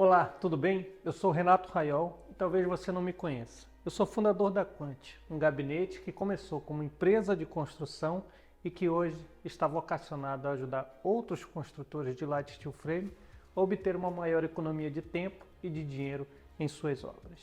Olá, tudo bem? Eu sou Renato Raiol e talvez você não me conheça. Eu sou fundador da Quant, um gabinete que começou como empresa de construção e que hoje está vocacionado a ajudar outros construtores de light steel frame a obter uma maior economia de tempo e de dinheiro em suas obras.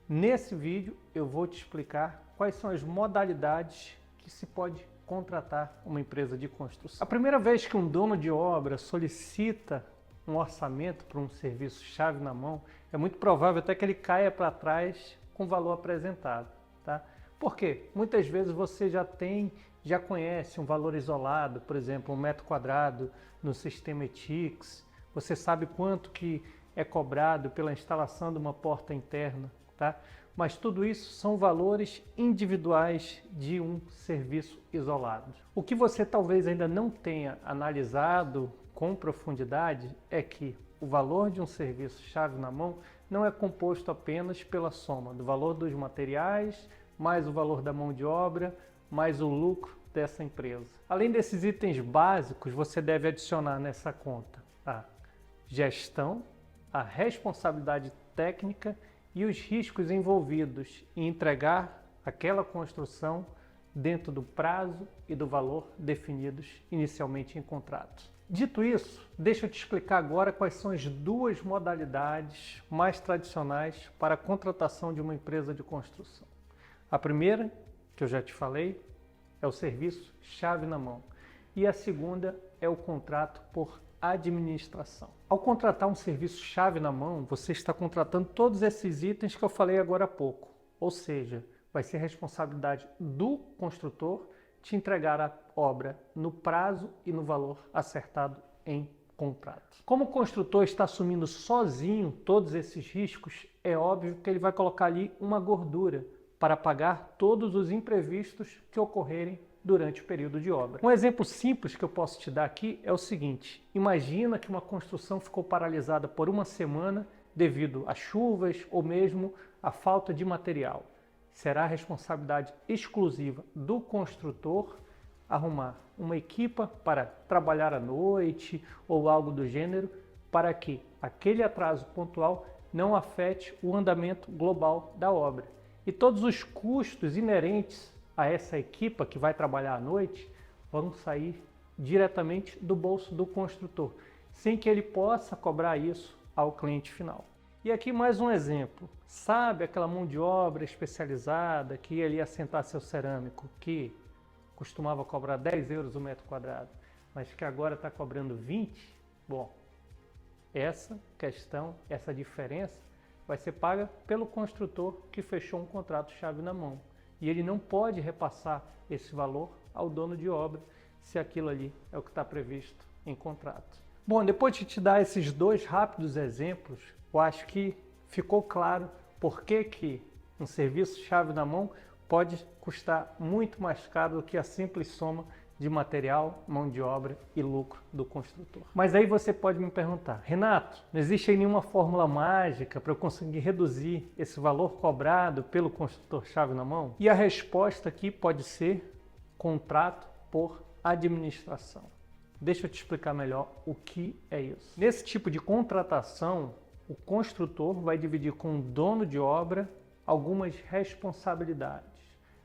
Nesse vídeo eu vou te explicar quais são as modalidades que se pode contratar uma empresa de construção. A primeira vez que um dono de obra solicita um orçamento para um serviço chave na mão, é muito provável até que ele caia para trás com o valor apresentado, tá? Por quê? Muitas vezes você já conhece um valor isolado, por exemplo, 1 m² no sistema ETICS, você sabe quanto que é cobrado pela instalação de uma porta interna, tá? Mas tudo isso são valores individuais de um serviço isolado. O que você talvez ainda não tenha analisado com profundidade é que o valor de um serviço chave na mão não é composto apenas pela soma do valor dos materiais, mais o valor da mão de obra, mais o lucro dessa empresa. Além desses itens básicos, você deve adicionar nessa conta a gestão, a responsabilidade técnica e os riscos envolvidos em entregar aquela construção dentro do prazo e do valor definidos inicialmente em contrato. Dito isso, deixa eu te explicar agora quais são as duas modalidades mais tradicionais para a contratação de uma empresa de construção. A primeira, que eu já te falei, é o serviço chave na mão, e a segunda é o contrato por administração. Ao contratar um serviço chave na mão, você está contratando todos esses itens que eu falei agora há pouco, ou seja, vai ser responsabilidade do construtor te entregar a obra no prazo e no valor acertado em contrato. Como o construtor está assumindo sozinho todos esses riscos, é óbvio que ele vai colocar ali uma gordura para pagar todos os imprevistos que ocorrerem durante o período de obra. Um exemplo simples que eu posso te dar aqui é o seguinte: imagina que uma construção ficou paralisada por uma semana devido a chuvas ou mesmo a falta de material. Será responsabilidade exclusiva do construtor arrumar uma equipa para trabalhar à noite ou algo do gênero, para que aquele atraso pontual não afete o andamento global da obra. E todos os custos inerentes a essa equipa que vai trabalhar à noite vão sair diretamente do bolso do construtor, sem que ele possa cobrar isso ao cliente final. E aqui mais um exemplo. Sabe aquela mão de obra especializada que ia ali assentar seu cerâmico, que costumava cobrar 10 euros o m², mas que agora está cobrando 20? Bom, essa questão, essa diferença vai ser paga pelo construtor que fechou um contrato chave na mão. E ele não pode repassar esse valor ao dono de obra se aquilo ali é o que está previsto em contrato. Bom, depois de te dar esses dois rápidos exemplos, eu acho que ficou claro por que um serviço chave na mão pode custar muito mais caro do que a simples soma de material, mão de obra e lucro do construtor. Mas aí você pode me perguntar: Renato, não existe aí nenhuma fórmula mágica para eu conseguir reduzir esse valor cobrado pelo construtor chave na mão? E a resposta aqui pode ser contrato por administração. Deixa eu te explicar melhor o que é isso. Nesse tipo de contratação, o construtor vai dividir com o dono de obra algumas responsabilidades.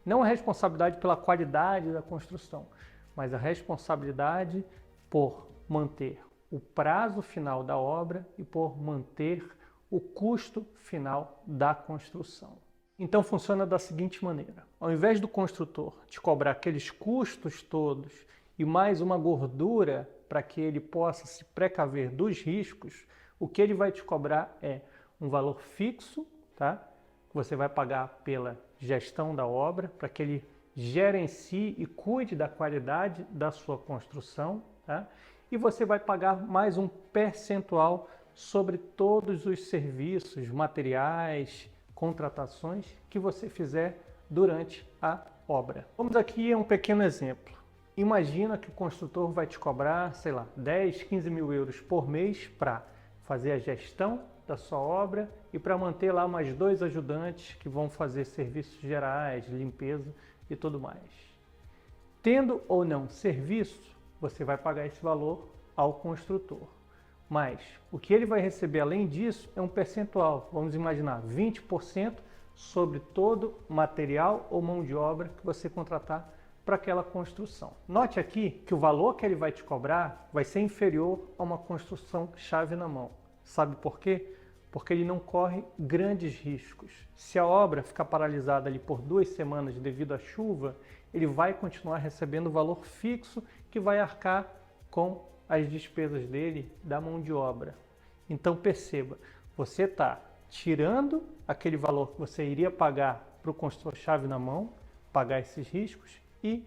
Não a responsabilidade pela qualidade da construção, mas a responsabilidade por manter o prazo final da obra e por manter o custo final da construção. Então funciona da seguinte maneira: ao invés do construtor te cobrar aqueles custos todos e mais uma gordura para que ele possa se precaver dos riscos, o que ele vai te cobrar é um valor fixo, tá? Você vai pagar pela gestão da obra, para que ele gerencie e cuide da qualidade da sua construção, tá? E você vai pagar mais um percentual sobre todos os serviços, materiais, contratações que você fizer durante a obra. Vamos aqui a um pequeno exemplo. Imagina que o construtor vai te cobrar, sei lá, 10, 15 mil euros por mês para fazer a gestão da sua obra e para manter lá mais 2 ajudantes que vão fazer serviços gerais, limpeza e tudo mais. Tendo ou não serviço, você vai pagar esse valor ao construtor. Mas o que ele vai receber além disso é um percentual, vamos imaginar 20% sobre todo material ou mão de obra que você contratar para aquela construção. Note aqui que o valor que ele vai te cobrar vai ser inferior a uma construção chave na mão. Sabe por quê? Porque ele não corre grandes riscos. Se a obra ficar paralisada ali por 2 semanas devido à chuva, ele vai continuar recebendo o valor fixo que vai arcar com as despesas dele da mão de obra. Então perceba, você está tirando aquele valor que você iria pagar para o construtor chave na mão, pagar esses riscos, e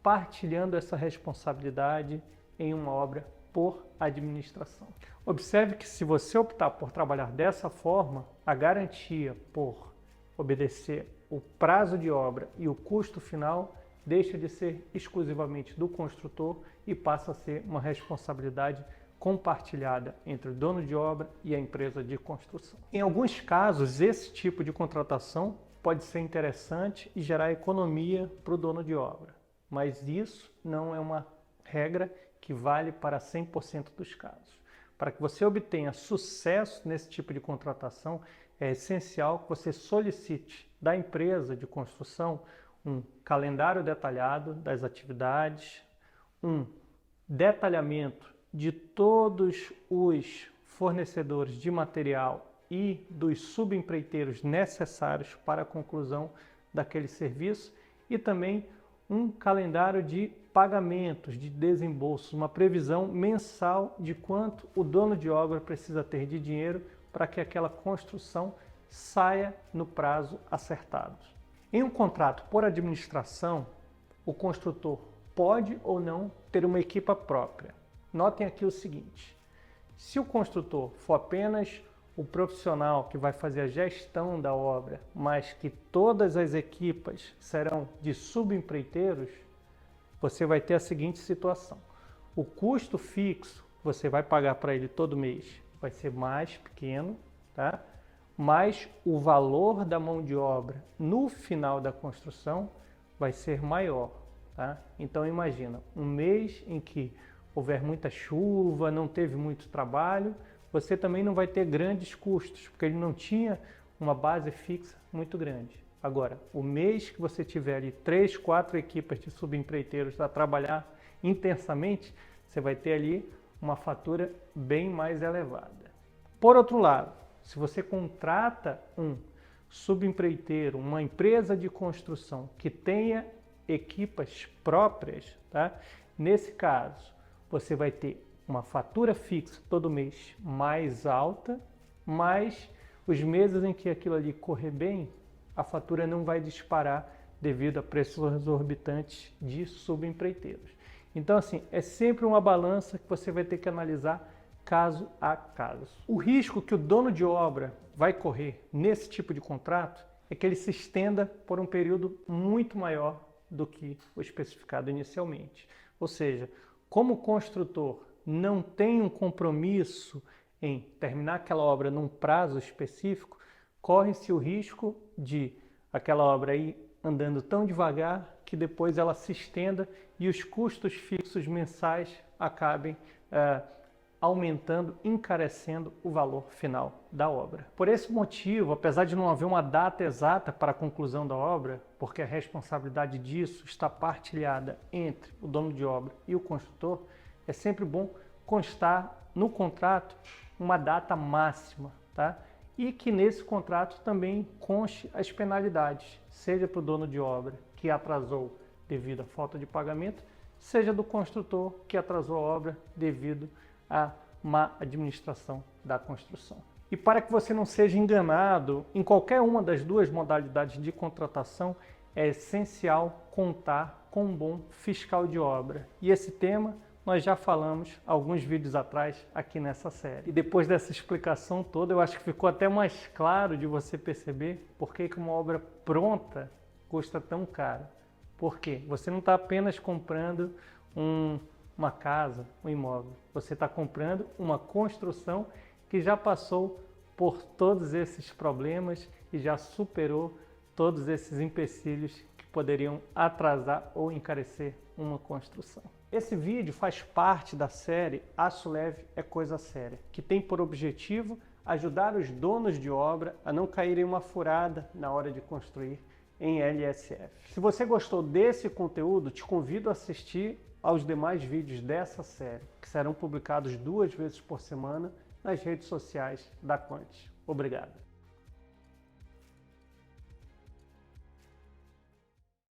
partilhando essa responsabilidade em uma obra por administração. Observe que se você optar por trabalhar dessa forma, a garantia por obedecer o prazo de obra e o custo final deixa de ser exclusivamente do construtor e passa a ser uma responsabilidade compartilhada entre o dono de obra e a empresa de construção. Em alguns casos, esse tipo de contratação pode ser interessante e gerar economia para o dono de obra, mas isso não é uma regra que vale para 100% dos casos. Para que você obtenha sucesso nesse tipo de contratação, é essencial que você solicite da empresa de construção um calendário detalhado das atividades, um detalhamento de todos os fornecedores de material e dos subempreiteiros necessários para a conclusão daquele serviço e também um calendário de pagamentos, de desembolsos, uma previsão mensal de quanto o dono de obra precisa ter de dinheiro para que aquela construção saia no prazo acertado. Em um contrato por administração, o construtor pode ou não ter uma equipa própria. Notem aqui o seguinte: se o construtor for apenas o profissional que vai fazer a gestão da obra, mas que todas as equipas serão de subempreiteiros, você vai ter a seguinte situação: o custo fixo você vai pagar para ele todo mês vai ser mais pequeno, tá? Mas o valor da mão de obra no final da construção vai ser maior, tá? Então imagina, um mês em que houver muita chuva, não teve muito trabalho, você também não vai ter grandes custos, porque ele não tinha uma base fixa muito grande. Agora, o mês que você tiver ali 3, 4 equipas de subempreiteiros a trabalhar intensamente, você vai ter ali uma fatura bem mais elevada. Por outro lado, se você contrata um subempreiteiro, uma empresa de construção que tenha equipas próprias, tá? Nesse caso, você vai ter uma fatura fixa todo mês mais alta, mas os meses em que aquilo ali correr bem, a fatura não vai disparar devido a preços exorbitantes de subempreiteiros. Então, assim, é sempre uma balança que você vai ter que analisar caso a caso. O risco que o dono de obra vai correr nesse tipo de contrato é que ele se estenda por um período muito maior do que o especificado inicialmente. Ou seja, como o construtor não tem um compromisso em terminar aquela obra num prazo específico, corre-se o risco de aquela obra ir andando tão devagar que depois ela se estenda e os custos fixos mensais acabem aumentando, encarecendo o valor final da obra. Por esse motivo, apesar de não haver uma data exata para a conclusão da obra, porque a responsabilidade disso está partilhada entre o dono de obra e o construtor, é sempre bom constar no contrato uma data máxima, tá? E que nesse contrato também conste as penalidades, seja para o dono de obra que atrasou devido à falta de pagamento, seja do construtor que atrasou a obra devido à má administração da construção. E para que você não seja enganado em qualquer uma das duas modalidades de contratação, é essencial contar com um bom fiscal de obra. E esse tema nós já falamos alguns vídeos atrás aqui nessa série. E depois dessa explicação toda, eu acho que ficou até mais claro de você perceber por que uma obra pronta custa tão caro. Por quê? Você não está apenas comprando uma casa, um imóvel. Você está comprando uma construção que já passou por todos esses problemas e já superou todos esses empecilhos que poderiam atrasar ou encarecer uma construção. Esse vídeo faz parte da série Aço Leve é Coisa Séria, que tem por objetivo ajudar os donos de obra a não caírem em uma furada na hora de construir em LSF. Se você gostou desse conteúdo, te convido a assistir aos demais vídeos dessa série, que serão publicados 2 vezes por semana nas redes sociais da Quant. Obrigado.